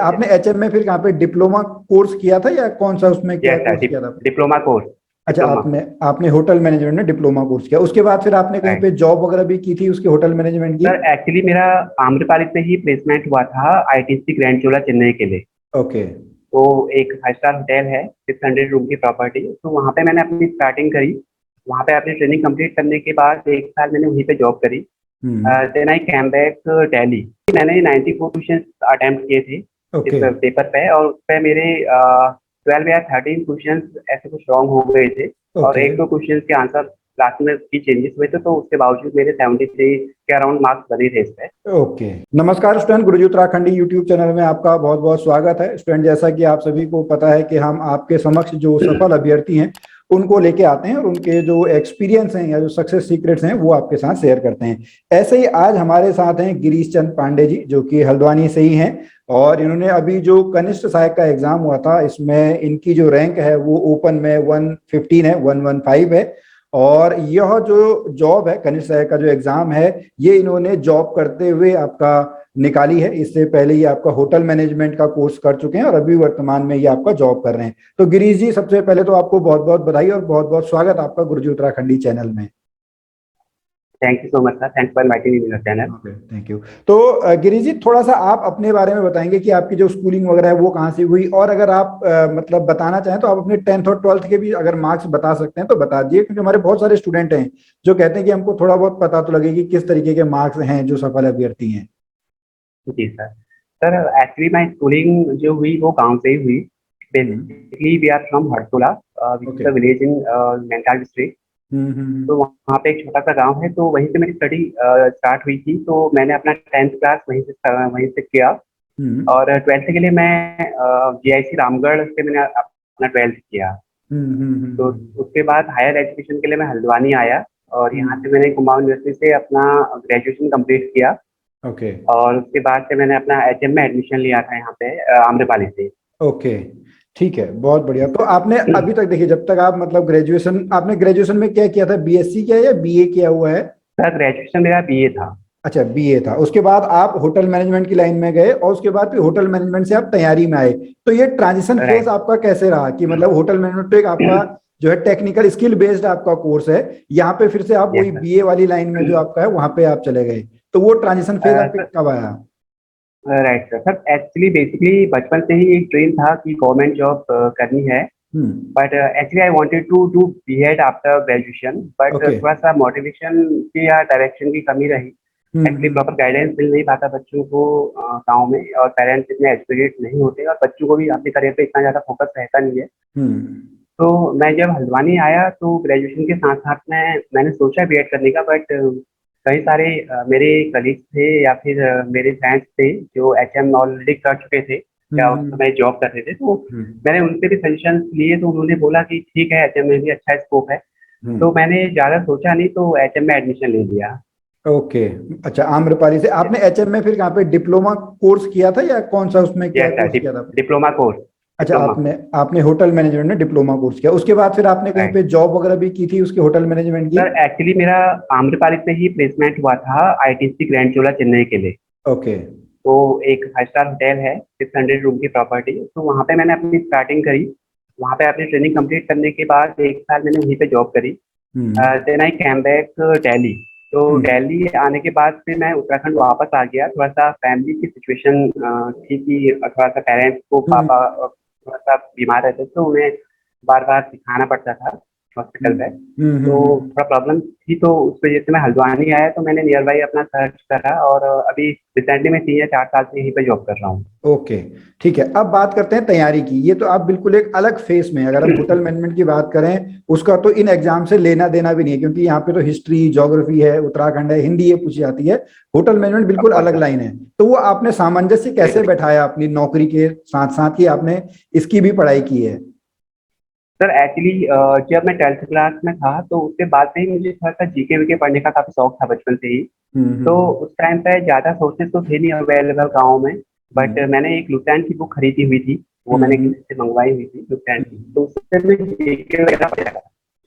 आपने एचएम में फिर कहाँ पे डिप्लोमा कोर्स किया था या कौन सा उसमें क्या यस सर, कोर्स किया था? Diploma course. अच्छा, डिप्लोमा आपने कोर्स। आपने होटल मैनेजमेंट में डिप्लोमा कोर्स किया, उसके बाद फिर आपने कहीं राइट। पे जॉब वगैरह भी की थी उसके होटल मैनेजमेंट की? सर एक्चुअली मेरा आम्रपाली से ही प्लेसमेंट हुआ था आईटीसी ग्रैंड चोला चेन्नई के लिए। ओके। तो एक 5 स्टार होटल है, 600 रूम की प्रॉपर्टी, तो वहाँ पे मैंने अपनी स्टार्टिंग करी। वहाँ पे अपनी ट्रेनिंग कंप्लीट करने के बाद 1 साल मैंने वहीं पे जॉब करी। Hmm. Then I came back Delhi. मैंने 94 क्वेश्चन अटेम्प्ट किए थे इस ओके। पेपर पे, और उस पे मेरे 12 या 13 क्वेश्चन ऐसे कुछ रॉन्ग हो गए थे, और ओके। एक दो क्वेश्चन के आंसर लास्ट में की चेंजेस हुए थे, तो उसके बावजूद मेरे 73 के अराउंड मार्क्स बने थे इस पे। ओके। नमस्कार स्टूडेंट, गुरुजी उत्तराखंडी यूट्यूब चैनल में आपका बहुत बहुत स्वागत है। स्टूडेंट, जैसा कि आप सभी को पता है कि हम आपके समक्ष जो सफल अभ्यर्थी हैं उनको लेके आते हैं और उनके जो एक्सपीरियंस हैं या जो सक्सेस सीक्रेट्स हैं वो आपके साथ शेयर करते हैं। ऐसे ही आज हमारे साथ हैं गिरीश चंद पांडे जी, जो कि हल्द्वानी से ही हैं, और इन्होंने अभी जो कनिष्ठ सहायक का एग्जाम हुआ था इसमें इनकी जो रैंक है वो ओपन में 115 है, 115 है। और यह जो जॉब है, कनिष्ठ सहायक का जो एग्जाम है, ये इन्होंने जॉब करते हुए आपका निकाली है। इससे पहले ये आपका होटल मैनेजमेंट का कोर्स कर चुके हैं और अभी वर्तमान में ये आपका जॉब कर रहे हैं। तो गिरीश जी, सबसे पहले तो आपको बहुत बहुत बधाई और बहुत बहुत स्वागत आपका गुरुजी उत्तराखंडी चैनल में। Thank you so much sir, thanks for inviting me in your channel. Okay, thank you. तो गिरीश जी, थोड़ा सा आप अपने बारे में बताएंगे कि आपकी जो स्कूलिंग वगैरह है वो कहाँ से हुई, और अगर आप मतलब बताना चाहें तो आप अपने 10th और 12th के भी अगर मार्क्स बता सकते हैं तो बता दिए, क्योंकि हमारे बहुत सारे स्टूडेंट हैं जो कहते हैं कि हमको थोड़ा बहुत पता तो लगे कि किस तरीके के मार्क्स हैं जो सफल अभ्यर्थी हैं। जी sir. Sir actually my schooling जो हुई वो गांव से ही हुई। Hmm. Basically we are from Harsola, which okay. Is a village in Nainital district. तो वहाँ पे एक छोटा सा गांव है, तो वहीं से मेरी स्टडी स्टार्ट हुई थी। तो मैंने अपना 10th क्लास वहीं से किया, हम्म। और 12th के लिए मैं जीआईसी रामगढ़ से मैंने अपना 12th किया। तो उसके बाद हायर एजुकेशन के लिए मैं हल्द्वानी आया, और यहाँ से मैंने कुमाऊं यूनिवर्सिटी से अपना ग्रेजुएशन कंप्लीट किया। ओके। और उसके बाद से मैंने अपना एचएम में एडमिशन लिया था यहाँ पे आम्रपाली से। ओके, ठीक है, बहुत बढ़िया। तो आपने अभी तक देखिए, जब तक आप मतलब ग्रेजुएशन, आपने ग्रेजुएशन में क्या किया था, बीएससी किया है या बीए किया हुआ है? सर ग्रेजुएशन मेरा बीए था। अच्छा, बीए था। उसके बाद आप होटल मैनेजमेंट की लाइन में गए और उसके बाद फिर होटल मैनेजमेंट से आप तैयारी में आए। तो ये ट्रांजिशन फेज राइट। आपका कैसे रहा कि मतलब होटल मैनेजमेंट तो एक आपका जो है टेक्निकल स्किल बेस्ड आपका कोर्स है, यहाँ पे फिर से आप यस वही सर। बीए वाली लाइन में जो आपका है वहां पे आप चले गए। तो वो ट्रांजिशन फेज आपके सर कब आया? Right sir. Sir actually basically बचपन से ही एक ड्रीम था कि गवर्नमेंट जॉब करनी है। Hmm. But actually I wanted to do BEd after graduation, but okay. थोड़ा सा मोटिवेशन की या डायरेक्शन की कमी रही। Actually hmm. प्रॉपर गाइडेंस मिल नहीं पाता बच्चों को गाँव में, और पेरेंट्स इतने एजुकेटेड नहीं होते, और बच्चों को भी अपने करियर पे इतना ज़्यादा फोकस रहता नहीं है। हम्म। तो मैं जब हल्द्वानी आया तो ग्रेजुएशन के साथ साथ में मैंने सोचा बीएड करने का, बट कई सारे मेरे कलीग्स थे या फिर मेरे फ्रेंड्स थे जो एचएम ऑलरेडी कर चुके थे या उस हम्म। समय जॉब करते थे, तो हम्म। मैंने उनसे भी सजेशन लिए। तो उन्होंने बोला कि ठीक है, एचएम में भी अच्छा स्कोप है। तो हम्म। मैंने ज़्यादा सोचा नहीं, तो एचएम में एडमिशन ले लिया। ओके। अच्छा, आम्रपाली से आपने एचएम में फिर कहाँ पे डिप्लोमा कोर्स किया था या कौन सा उसमें क्या यस सर, कोर्स किया था? Diploma course. अच्छा, डिप्लोमा आपने कोर्स। आपने होटल मैनेजमेंट में डिप्लोमा कोर्स किया, उसके बाद फिर आपने कहीं राइट। पे जॉब वगैरह भी की थी उसके होटल मैनेजमेंट की? सर एक्चुअली मेरा आम्रपाली से ही प्लेसमेंट हुआ था आईटीसी ग्रैंड चोला चेन्नई के लिए। ओके। तो एक 5 स्टार होटल है, 600 रूम की प्रॉपर्टी, तो वहाँ पे मैंने अपनी स्टार्टिंग करी। वहाँ पे अपनी ट्रेनिंग कंप्लीट करने के बाद 1 साल मैंने वहीं पे जॉब करी। Hmm. Then I came back Delhi. तो हम्म। दिल्ली आने के बाद फिर मैं उत्तराखंड वापस आ गया। थोड़ा सा फैमिली की सिचुएशन थी कि थोड़ा सा पेरेंट्स को, हम्म। पापा थोड़ा सा बीमार रहते थे, तो उन्हें बार बार दिखाना पड़ता था हॉस्पिटल हम्म। पे। हम्म। तो थोड़ा प्रॉब्लम थी, तो उस वजह से मैं हल्द्वानी आया। तो मैंने नियर बाई अपना सर्च करा, और अभी रिसेंटली मैं 3 या 4 साल से यहीं पे जॉब कर रहा हूँ। ओके, ठीक है। अब बात करते हैं तैयारी की। ये तो आप बिल्कुल एक अलग फेस में, अगर हम होटल मैनेजमेंट की बात करें उसका तो इन एग्जाम से लेना देना भी नहीं है, क्योंकि यहाँ पे तो हिस्ट्री, ज्योग्राफी है, उत्तराखंड है, हिंदी ये पूछी जाती है। होटल मैनेजमेंट बिल्कुल ऑफकोर्स अलग सर। लाइन है। तो वो आपने सामंजस्य कैसे बैठाया अपनी नौकरी के साथ साथ कि आपने इसकी भी पढ़ाई की है? सर एक्चुअली जब मैं 12th क्लास में था, तो उसके बाद से ही मुझे थोड़ा सा जीके वीके पढ़ने का काफी शौक था बचपन से ही। तो हम्म। उस टाइम पे ज्यादा सोर्सेज तो थे नहीं अवेलेबल गाँव में। बट हम्म। मैंने एक लुटेन की बुक खरीदी हुई थी, वो मैंने हम्म। किसी से मंगवाई हुई थी लुटेन की, हम्म। तो उससे मैं जीके वगैरह पढ़ा था।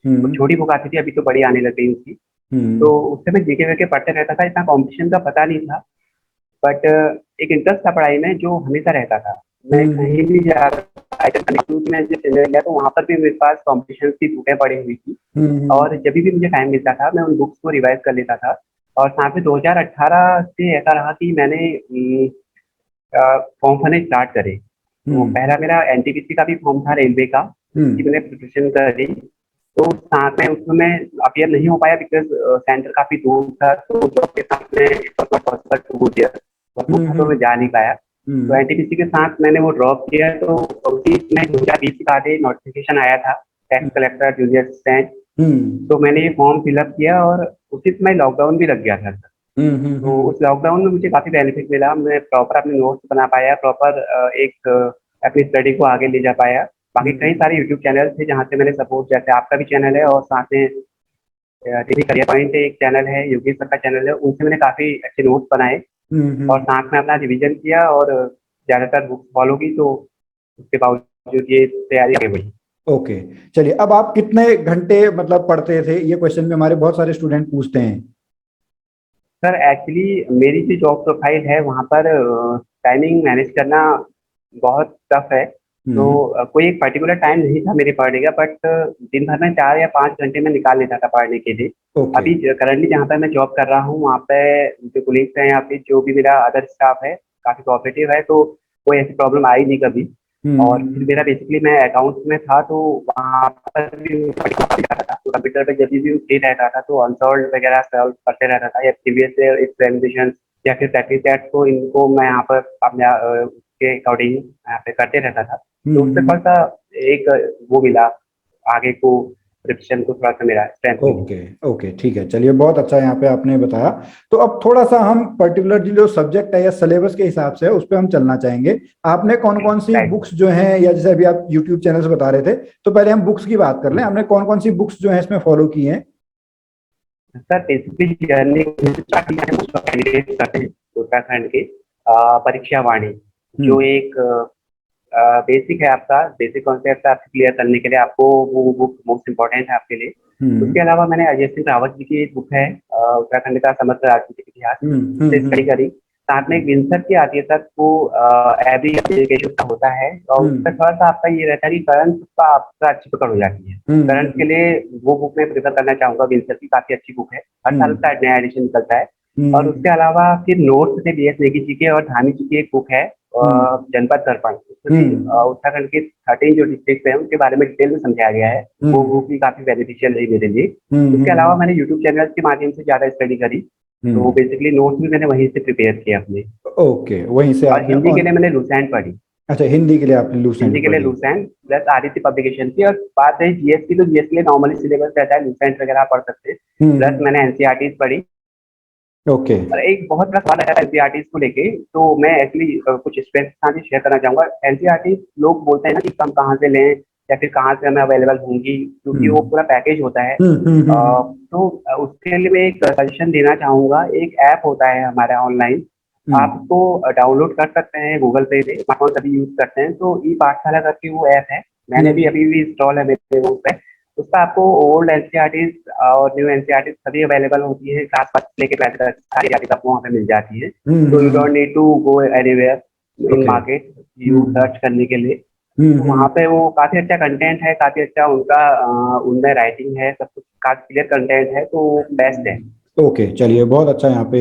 वो हम्म। छोटी बुक आती थी, अभी तो बड़ी आने लग गई उसकी। तो हम्म। उससे मैं जीके वीके पढ़ते रहता था। इतना कंपटीशन का पता नहीं था, बट एक इंटरेस्ट था पढ़ाई में जो हमेशा रहता था। मैं कहीं भी जा मैं जब चले गया तो वहाँ पर भी मेरे पास कॉम्पिटिशन की बुकें पड़ी हुई थी। और जब भी मुझे टाइम मिलता था मैं उन बुक्स को रिवाइज कर लेता था। और साथ में 2018 से ऐसा रहा कि मैंने फॉर्म भरने स्टार्ट करे। तो पहला मेरा एनटीपीसी का भी फॉर्म था, रेलवे का, उसकी मैंने प्रिपरेशन करी। तो साथ में उसमें मैं अपीयर नहीं हो पाया बिकॉज सेंटर काफी दूर था, तो जॉब के साथ में तो मैं जा नहीं पाया। तो एनटीपीसी के साथ मैंने वो ड्रॉप किया। तो उसी में 2020 के बाद नोटिफिकेशन आया था टैक्स कलेक्टर जूनियर असिस्टेंट। तो मैंने ये फॉर्म फिलअप किया और उसी समय लॉकडाउन भी लग गया था। तो उस लॉकडाउन में मुझे काफी बेनिफिट मिला। मैं प्रॉपर अपने नोट्स बना पाया, प्रॉपर एक अपनी स्टडी को आगे ले जा पाया। बाकी कई सारे यूट्यूब चैनल थे जहाँ से मैंने सपोर्ट, जैसे आपका भी चैनल है और साथ में टीवी करियर पॉइंट एक चैनल है, योगेश सर का चैनल है, उनसे मैंने काफी अच्छे नोट्स बनाए और साथ में अपना रिवीजन किया और ज्यादातर बुक्स फॉलो की। तो उसके बावजूद ये तैयारी आगे बढ़ी। ओके, चलिए, अब आप कितने घंटे मतलब पढ़ते थे, ये क्वेश्चन भी हमारे बहुत सारे स्टूडेंट पूछते हैं। सर एक्चुअली मेरी जो जॉब प्रोफाइल है वहाँ पर टाइमिंग मैनेज करना बहुत टफ है। तो कोई एक पर्टिकुलर टाइम नहीं था मेरे पढ़ने का, बट दिन भर में 4 या 5 घंटे में निकाल लेता था पढ़ने के लिए। ओके। अभी करंटली जहाँ पर मैं जॉब कर रहा हूँ वहाँ पे जो कोलीग्स हैं या फिर जो भी मेरा अदर स्टाफ है काफी कोऑपरेटिव है, तो कोई ऐसी प्रॉब्लम आई नहीं कभी। और फिर मेरा बेसिकली मैं अकाउंट्स में था, तो वहाँ पर भी जाता था, तो कंप्यूटर पे जब भी फ्री रहता था तो अनसॉल्व वगैरह सॉल्व करते रहता था, या प्रीवियस ईयर एग्जामिनेशन या फिर प्रैक्टिस सेट्स को इनको मैं यहाँ पर अपने के अकॉर्डिंग यहाँ पे करते रहता था। तो उससे थोड़ा सा एक वो मिला आगे को, प्रिपरेशन को थोड़ा सा मेरा स्ट्रेंथ मिली। ओके ओके, ठीक है, चलिए, बहुत अच्छा यहाँ पे आपने बताया। तो अब थोड़ा सा हम पर्टिकुलरली जो सब्जेक्ट है या सिलेबस के हिसाब से उस पर हम चलना चाहेंगे। आपने कौन कौन सी Right. बुक्स जो हैं, या जैसे अभी आप यूट्यूब चैनल से बता रहे थे, तो पहले हम बुक्स की बात कर लें। आपने कौन कौन सी बुक्स जो है इसमें फॉलो की हैं? सर बेसिकली जर्नी कैंडिडेट करते हैं उत्तराखंड के परीक्षा वाणी, जो एक बेसिक है, आपका बेसिक कॉन्सेप्ट आपको क्लियर करने के लिए आपको वो बुक मोस्ट इम्पोर्टेंट है आपके लिए। उसके अलावा मैंने अजय सिंह रावत जी की एक बुक है उत्तराखंड का समग्र राजनीतिक इतिहास, उससे स्टडी करी। साथ में एक विंसर की आती है सर, वो एवरी एप्लीकेशन का होता है और उसका थोड़ा सा आपका ये रहता है कि करंट का आपका अच्छी पकड़ हो जाती है। करंट के लिए वो बुक मैं प्रेफर करना चाहूंगा, विंसर की काफी अच्छी बुक है, हर साल का नया एडिशन निकलता है। और उसके अलावा फिर नोट्स से BS नेगी जी के और धामी जी की एक बुक है जनपद दर्पण, उत्तराखंड के 13 जो डिस्ट्रिक्ट है उनके बारे में डिटेल में समझाया गया है। वो बुक भी काफी बेनिफिशियल रही मेरे लिए। उसके अलावा मैंने यूट्यूब चैनल के माध्यम से ज्यादा स्टडी करी, तो बेसिकली नोट्स भी मैंने वहीं से प्रिपेयर किए अपने। ओके, वहीं से और आपने हिंदी के लिए मैंने लूसेंट पढ़ी। अच्छा, हिंदी के लिए आपने लूसेंट हिंदी के लिए पढ़ी। लूसेंट प्लस आदित्य पब्लिकेशन की। और बात रही जीएस की, तो जीएस के लिए नॉर्मली सिलेबस रहता है, लूसेंट वगैरह पढ़ सकते हैं। प्लस मैंने एनसीईआरटी पढ़ी। ओके। और एक बहुत बड़ा सवाल है एनसीईआरटी को लेके, तो मैं एक्चुअली कुछ स्टूडेंट्स के साथ शेयर करना चाहूंगा। एनसीईआरटी लोग बोलते हैं ना कि हम कहाँ से लें या फिर कहाँ से हमें अवेलेबल होंगी, क्योंकि वो पूरा पैकेज होता है। तो उसके लिए मैं एक सजेशन देना चाहूंगा। एक ऐप होता है हमारा ऑनलाइन, आप उसको डाउनलोड कर सकते हैं गूगल पे से, स्मार्टफोन सभी यूज करते हैं, तो ई पाठशाला करके वो ऐप है, मैंने भी अभी भी इंस्टॉल है मेरे फोन पे। उसका आपको ओल्ड एनसीईआरटी और न्यू एनसीईआरटी सभी अवेलेबल होती है, क्लास 1 लेके 5 तक सारी एनसीईआरटी आपको वहाँ पे मिल जाती है। तो you don't need to go anywhere in market you search करने के लिए। तो वहाँ पे वो काफी अच्छा कंटेंट है, काफी अच्छा उनका उनमें राइटिंग है, सब कुछ काफी क्लियर कंटेंट है, तो बेस्ट है। ओके, चलिए, बहुत अच्छा यहाँ पे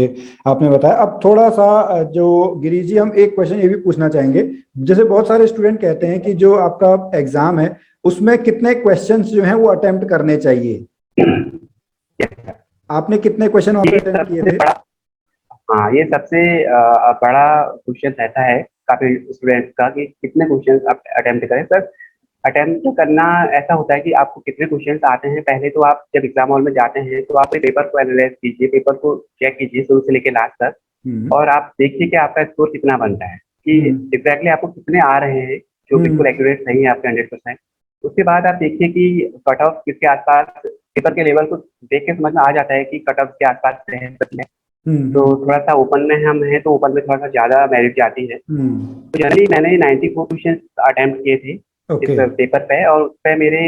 आपने बताया। अब थोड़ा सा जो गिरीश जी, हम एक क्वेश्चन ये भी पूछना चाहेंगे। जैसे बहुत सारे स्टूडेंट कहते हैं कि जो आपका एग्जाम है उसमें कितने क्वेश्चंस जो हैं वो अटेम्प्ट करने चाहिए, आपने कितने क्वेश्चन वहाँ पे अटेम्प्ट किए थे? हाँ, ये सबसे बड़ा क्वेश्चन रहता है काफी स्टूडेंट्स का कि कितने क्वेश्चन आप अटेम्प्ट करें। सर अटेम्प्ट करना ऐसा होता है कि आपको कितने क्वेश्चंस आते हैं, पहले तो आप जब एग्जाम हॉल में जाते हैं तो आप पेपर को एनालाइज कीजिए, पेपर को चेक कीजिए शुरू से लेकर लास्ट तक, और आप देखिए कि आपका स्कोर कितना बनता है, कि एग्जैक्टली आपको कितने आ रहे हैं, जो बिल्कुल एक्यूरेट सही है आपके 100%। उसके बाद आप देखिए कि कट ऑफ किसके आसपास, पेपर के लेवल को देख के समझ में आ जाता है कि कट ऑफ के आसपास है। तो थोड़ा सा ओपन में हम हैं तो ओपन में थोड़ा सा ज्यादा मेरिट जाती है। तो जनरली मैंने 94 क्वेश्चन अटेम्प्ट किए थे इस पेपर पे, और उस पे मेरे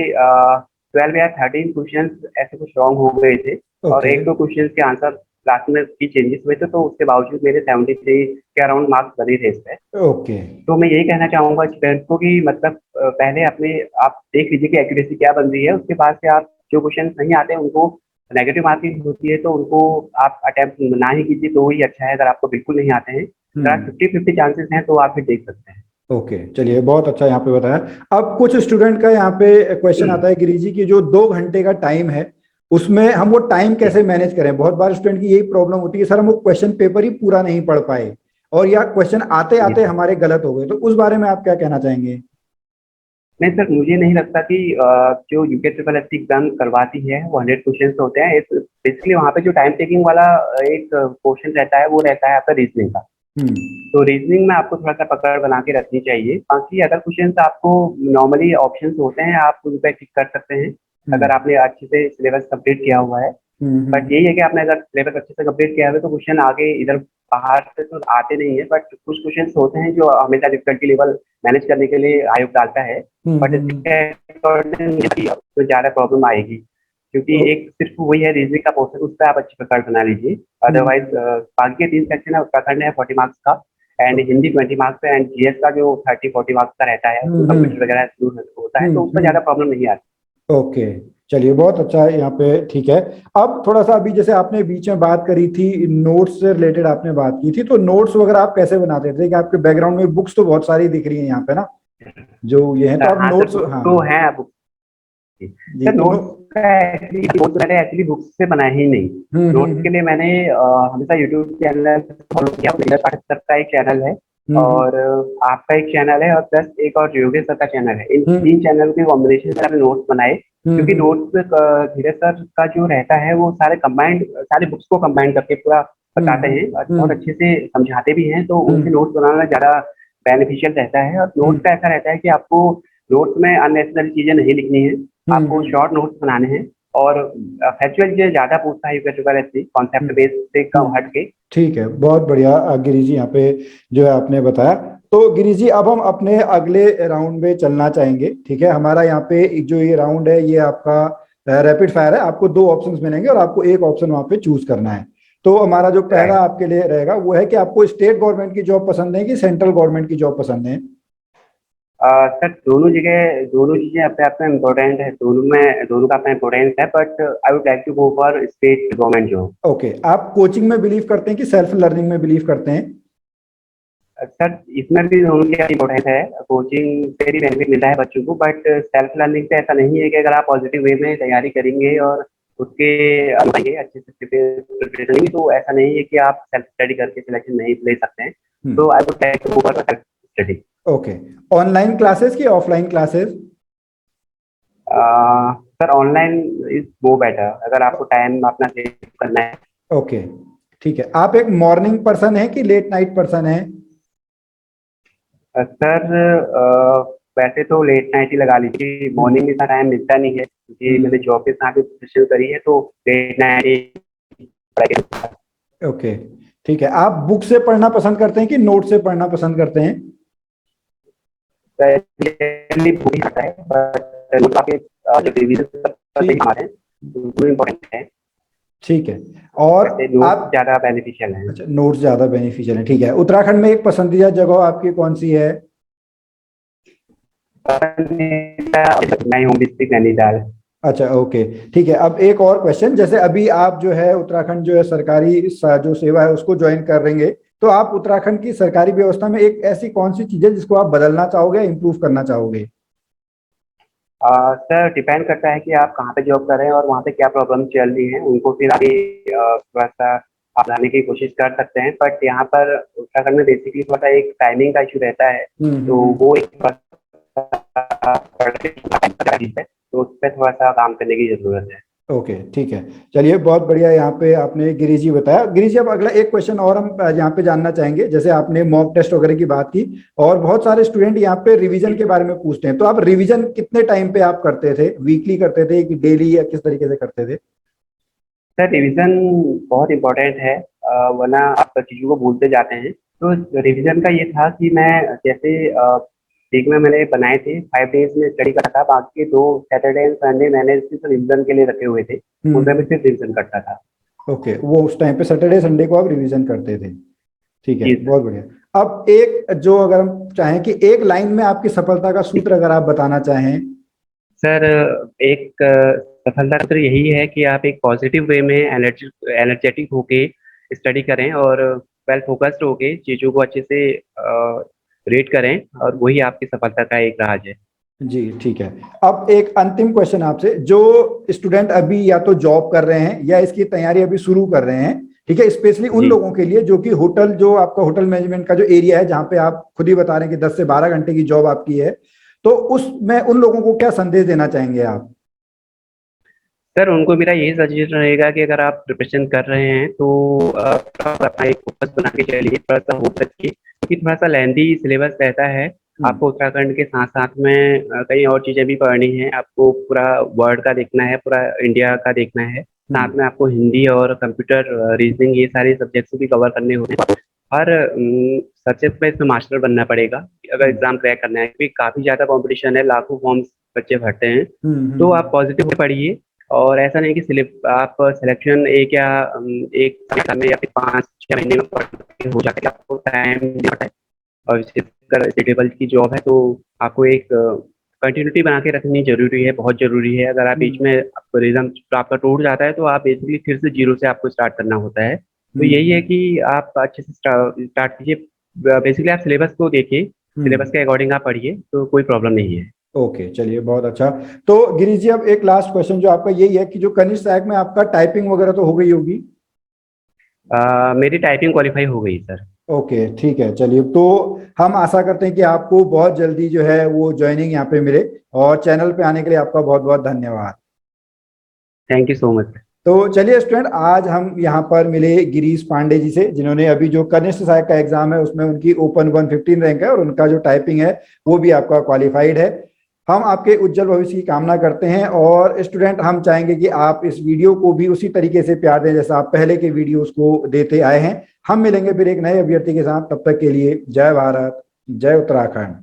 12 या 13 क्वेश्चन ऐसे कुछ रॉन्ग हो गए थे, और 1-2 क्वेश्चन के आंसर क्लास में भी चेंजेस हुए थे, तो उसके बावजूद मेरे 73 के अराउंड मार्क्स बने थे इस पे। ओके। तो मैं यही कहना चाहूंगा स्टूडेंट्स को कि मतलब पहले अपने आप देख लीजिए कि एक्यूरेसी क्या बन रही है, उसके बाद से आप जो क्वेश्चन नहीं आते हैं उनको, नेगेटिव मार्किंग होती है तो उनको आप अटेम्प्ट ना ही कीजिए तो ही अच्छा है। अगर आपको बिल्कुल नहीं आते हैं, अगर 50-50 चांसेस हैं तो आप फिर देख सकते हैं। ओके, चलिए बहुत अच्छा यहाँ पे बताया। अब कुछ स्टूडेंट का यहाँ पे क्वेश्चन आता है गिरी जी की, जो 2 घंटे का टाइम है उसमें हम वो टाइम कैसे मैनेज करें। बहुत बार स्टूडेंट की यही प्रॉब्लम होती है सर, हम वो क्वेश्चन पेपर ही पूरा नहीं पढ़ पाए और या क्वेश्चन आते जी आते सर। हमारे गलत हो गए, तो उस बारे में आप क्या कहना चाहेंगे। नहीं सर, मुझे नहीं लगता कि जो यूके ट्रिपल एस एग्जाम करवाती है वो 100 क्वेश्चन होते हैं। बेसिकली वहाँ पे जो टाइम टेकिंग वाला एक क्वेश्चन रहता है वो रहता है आपका रीजनिंग का। हम्म। तो रीजनिंग में आपको थोड़ा सा पकड़ बना के रखनी चाहिए। बाकी अदर क्वेश्चन आपको नॉर्मली ऑप्शंस होते हैं, आप उन पर टिक कर सकते हैं हम्म। अगर आपने अच्छे से सिलेबस कंप्लीट किया हुआ है। बट हम्म। यही है कि आपने अगर सिलेबस अच्छे से कंप्लीट किया है तो क्वेश्चन आगे इधर बाहर से तो आते नहीं है, बट कुछ क्वेश्चन होते हैं जो हमेशा डिफिकल्टी लेवल मैनेज करने के लिए आयोग डालता है। बट हम्म। इसके अकॉर्डिंग तो ज़्यादा प्रॉब्लम आएगी, क्योंकि ओ- एक सिर्फ वही है रीजनिंग का पोर्शन, उस पर आप अच्छी पकड़ बना लीजिए। हम्म। अदरवाइज बाकी के 3 सेक्शन है, उत्तराखंड है 40 मार्क्स का, एंड हिंदी 20 मार्क्स है, एंड जीएस का जो 30-40 मार्क्स का रहता है उसमें हम्म। कंप्यूटर वगैरह जरूर होता है, तो उसमें हम्म। ज़्यादा प्रॉब्लम नहीं आती। ओके, चलिए बहुत अच्छा है यहाँ पे, ठीक है। अब थोड़ा सा अभी जैसे आपने बीच में बात करी थी नोट्स से रिलेटेड आपने बात की थी, तो नोट्स वगैरह आप कैसे बनाते थे कि आपके बैकग्राउंड में बुक्स तो बहुत सारी दिख रही हैं यहाँ पे ना, जो ये है, तो आप हाँ सर, नोट्स, बुक हाँ तो है अब। जी, सर तो नो, नोट्स का एक्चुअली नोट्स मैंने एक्चुअली बुक्स से बनाया ही नहीं। नोट्स के लिए मैंने हमेशा यूट्यूब चैनल फॉलो किया, नीरज पाठक सर का एक चैनल है हम्म। और आपका एक चैनल है, और प्लस एक और योगेश सर का चैनल है। इन हम्म। 3 चैनल के कॉम्बिनेशन से मैंने नोट्स बनाए, क्योंकि हम्म। नोट्स धीरज सर का जो रहता है वो सारे कंबाइंड, सारे बुक्स को कंबाइंड करके पूरा बताते हैं और बहुत हम्म। अच्छे से समझाते भी हैं, तो उनके हम्म। नोट्स बनाना ज़्यादा बेनिफिशियल रहता है। और नोट्स का हम्म। ऐसा रहता है कि आपको नोट्स में अननेसेसरी चीज़ें नहीं लिखनी है, आपको हम्म। शॉर्ट नोट्स बनाने हैं और फैक्चुअल चीजें ज्यादा पूछता है UK triple S concept base से कम हट के। ठीक है, बहुत बढ़िया गिरी जी यहाँ पे जो है आपने बताया। तो गिरी जी अब हम अपने अगले राउंड में चलना चाहेंगे, ठीक है। हमारा यहाँ पे जो ये राउंड है ये आपका रैपिड फायर है, आपको 2 ऑप्शंस मिलेंगे और आपको एक ऑप्शन वहाँ पे चूज करना है। तो हमारा जो पहला राइट। आपके लिए रहेगा वो है कि आपको स्टेट गवर्नमेंट की जॉब पसंद है कि सेंट्रल गवर्नमेंट की जॉब पसंद है। सर दोनों जगह दोनों चीजें अपने आप में इम्पोर्टेंट है, दोनों में दोनों का अपना इम्पोर्टेंस है, but I would like to go for state government job. Okay, आप कोचिंग में बिलीव करते हैं कि सेल्फ लर्निंग में बिलीव करते हैं। सर इसमें भी दोनों की इम्पोर्टेंस है, कोचिंग से भी बेनिफिट मिलता है बच्चों को, बट सेल्फ लर्निंग से ऐसा नहीं है कि अगर आप पॉजिटिव वे में तैयारी करेंगे और उसके अनुसार अच्छे से प्रिपरेशन करेंगे तो ऐसा नहीं है कि आप सेल्फ स्टडी करके सिलेक्शन नहीं ले सकते हैं। तो I would like to go for self study. Okay, online classes की offline classes. Sir online is वो बेटर, अगर आपको टाइम अपना सेव करना है। ओके, ठीक है। आप एक मॉर्निंग पर्सन है कि लेट नाइट पर्सन है। सर वैसे तो लेट नाइट ही लगा लीजिए, हम्म। मॉर्निंग में इतना टाइम मिलता नहीं है क्योंकि मैंने हम्म। जॉब के साथ भी प्रोफेशनल करी है, तो लेट नाइट ही। ओके, ठीक है। आप बुक से पढ़ना पसंद करते हैं कि नोट से पढ़ना पसंद करते हैं। Rarely बुक ही आता है, बट नोट आपके जो रिवीजन करते ठीक, हैं वो इम्पोर्टेंट है। ठीक है। और वैसे नोट आप, ज़्यादा बेनिफिशियल है। अच्छा नोट्स ज्यादा बेनिफिशियल है, ठीक है। उत्तराखंड में एक पसंदीदा जगह आपकी कौन सी है। मैं हूँ डिस्ट्रिक्ट नैनीताल। अच्छा, ओके, ठीक है। अब एक और क्वेश्चन, जैसे अभी आप जो है उत्तराखंड जो है सरकारी जो सेवा है उसको ज्वाइन कर रहेंगे, तो आप उत्तराखंड की सरकारी व्यवस्था में एक ऐसी कौन सी चीज है जिसको आप बदलना चाहोगे, इंप्रूव करना चाहोगे। सर डिपेंड करता है कि आप कहाँ पे जॉब कर रहे हैं और वहाँ पे क्या प्रॉब्लम चल रही है, उनको फिर आगे थोड़ा सा आप लाने की कोशिश कर सकते हैं। बट यहाँ पर उत्तराखंड में बेसिकली थोड़ा सा एक टाइमिंग का इशू रहता है, तो वो एक है, तो उस पर थोड़ा सा काम करने की जरूरत है। ओके, ठीक है। चलिए बहुत बढ़िया, यहाँ पे आपने गिरी जी बताया। गिरी जी अब अगला एक क्वेश्चन और हम यहाँ पे जानना चाहेंगे, जैसे आपने मॉक टेस्ट वगैरह की बात की और बहुत सारे स्टूडेंट यहाँ पे रिवीजन के बारे में पूछते हैं, तो आप रिवीजन कितने टाइम पे आप करते थे, वीकली करते थे कि डेली, या किस तरीके से करते थे। सर रिवीजन बहुत इम्पोर्टेंट है, वरना आप चीज़ों को भूलते जाते हैं। तो रिवीजन का ये था कि मैं जैसे वीक में मैंने बनाए थे 5 डेज में स्टडी करता था, बाकी के 2 सैटरडे एंड संडे मैंने सिर्फ रिवीजन के लिए रखे हुए थे, उनमें हम्म। मैं सिर्फ रिवीजन करता था। ओके, वो उस टाइम पे सैटरडे संडे को आप रिवीजन करते थे। ठीक है, जी सर। बहुत बढ़िया। अब एक जो अगर हम चाहें कि एक लाइन में आपकी सफलता का सूत्र अगर आप बताना चाहें। सर एक सफलता का सूत्र यही है कि आप एक पॉजिटिव वे में एनर्जेटिक होके स्टडी करें और वेल फोकस्ड होके चीज़ों को अच्छे से रीड करें, और वही आपकी सफलता का एक राज है। जी ठीक है। अब एक अंतिम क्वेश्चन आपसे, जो स्टूडेंट अभी या तो जॉब कर रहे हैं या इसकी तैयारी अभी शुरू कर रहे हैं, ठीक है, स्पेशली उन जी लोगों के लिए जो कि होटल, जो आपका होटल मैनेजमेंट का जो एरिया है जहाँ पे आप खुद ही बता रहे हैं कि 10 से 12 घंटे की जॉब आपकी है, तो उसमें उन लोगों को क्या संदेश देना चाहेंगे आप? सर, उनको मेरा यही सजेशन रहेगा कि अगर आप प्रिपरेशन कर रहे हैं तो आप अपना एक फोकस बना के चलिए, थोड़ा सा होप रखिए, क्योंकि थोड़ा सा लेंदी सिलेबस रहता है। हम्म। आपको उत्तराखंड के साथ साथ में कई और चीज़ें भी पढ़नी है, आपको पूरा वर्ल्ड का देखना है, पूरा इंडिया का देखना है, साथ हम्म। में आपको हिंदी और कंप्यूटर रीजनिंग ये सारे सब्जेक्ट्स भी कवर करने होंगे। हर सब्जेक्ट में इसमें मास्टर बनना पड़ेगा अगर हम्म। एग्जाम क्रैक करना है, क्योंकि काफ़ी ज़्यादा कंपटीशन है, लाखों फॉर्म्स बच्चे भरते हैं। तो हम्म। आप पॉजिटिव पढ़िए, और ऐसा नहीं कि आप सिलेक्शन एक या एक साल में या फिर 5-6 महीने में पढ़ के हो जाता है, आपको टाइम देना है। और अगर स्टेबल की जॉब है तो आपको एक कंटिन्यूटी बना के रखनी जरूरी है, बहुत जरूरी है। अगर आप बीच हम्म। में आपको रिदम आपका टूट जाता है तो आप बेसिकली फिर से जीरो से आपको स्टार्ट करना होता है। तो यही है हम्म। कि आप अच्छे से स्टार्ट कीजिए। बेसिकली आप सिलेबस को देखिए, सिलेबस हम्म। के अकॉर्डिंग आप पढ़िए, तो कोई प्रॉब्लम नहीं है। ओके, चलिए बहुत अच्छा। तो गिरीश जी, अब एक लास्ट क्वेश्चन जो आपका यही है कि जो कनिष्ठ सहायक में आपका टाइपिंग वगैरह तो हो गई होगी। मेरी टाइपिंग क्वालिफाई हो गई सर। ओके ठीक है, चलिए तो हम आशा करते हैं कि आपको बहुत जल्दी जो है वो ज्वाइनिंग यहाँ पे मिले, और चैनल पे आने के लिए आपका बहुत बहुत धन्यवाद। Thank you so much. तो चलिए स्टूडेंट, आज हम यहाँ पर मिले गिरीश पांडे जी से, जिन्होंने अभी जो कनिष्ठ सहायक का एग्जाम है उसमें उनकी ओपन 115 रैंक है, और उनका जो टाइपिंग है वो भी आपका क्वालिफाइड है। हम आपके उज्जवल भविष्य की कामना करते हैं, और स्टूडेंट हम चाहेंगे कि आप इस वीडियो को भी उसी तरीके से प्यार दें जैसा आप पहले के वीडियोस को देते आए हैं। हम मिलेंगे फिर एक नए अभ्यर्थी के साथ, तब तक के लिए जय भारत, जय उत्तराखंड।